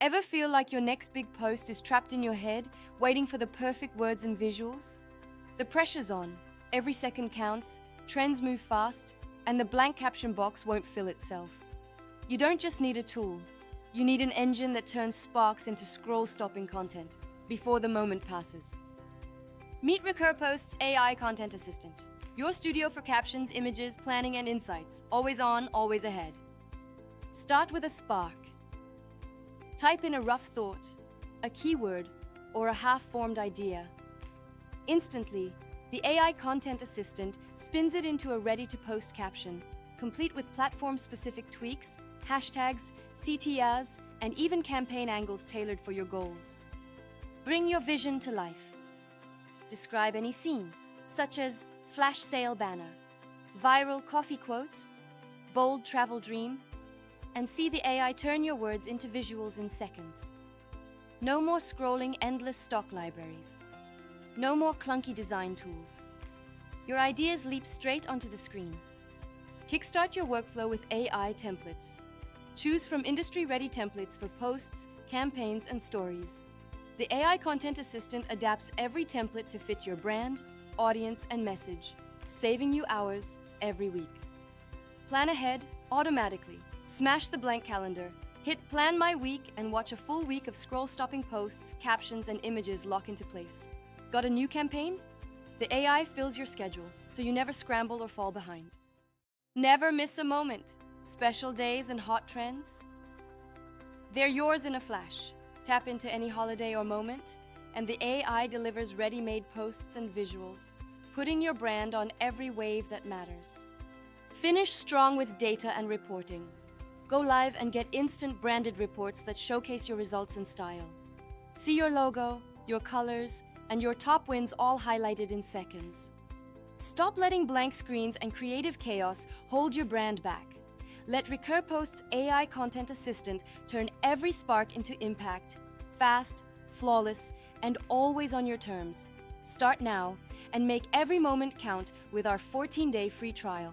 Ever feel like your next big post is trapped in your head, waiting for the perfect words and visuals? The pressure's on. Every second counts, trends move fast, and the blank caption box won't fill itself. You don't just need a tool. You need an engine that turns sparks into scroll-stopping content before the moment passes. Meet RecurPost's AI Content Assistant, your studio for captions, images, planning, and insights. Always on, always ahead. Start with a spark. Type in a rough thought, a keyword, or a half-formed idea. Instantly, the AI Content Assistant spins it into a ready-to-post caption, complete with platform-specific tweaks, hashtags, CTRs, and even campaign angles tailored for your goals. Bring your vision to life. Describe any scene, such as flash sale banner, viral coffee quote, bold travel dream, and see the AI turn your words into visuals in seconds. No more scrolling endless stock libraries. No more clunky design tools. Your ideas leap straight onto the screen. Kickstart your workflow with AI templates. Choose from industry-ready templates for posts, campaigns, and stories. The AI Content Assistant adapts every template to fit your brand, audience, and message, saving you hours every week. Plan ahead automatically. Smash the blank calendar, hit Plan My Week, and watch a full week of scroll-stopping posts, captions, and images lock into place. Got a new campaign? The AI fills your schedule, so you never scramble or fall behind. Never miss a moment. Special days and hot trends? They're yours in a flash. Tap into any holiday or moment, and the AI delivers ready-made posts and visuals, putting your brand on every wave that matters. Finish strong with data and reporting. Go live and get instant branded reports that showcase your results in style. See your logo, your colors, and your top wins all highlighted in seconds. Stop letting blank screens and creative chaos hold your brand back. Let RecurPost's AI Content Assistant turn every spark into impact, fast, flawless, and always on your terms. Start now and make every moment count with our 14-day free trial.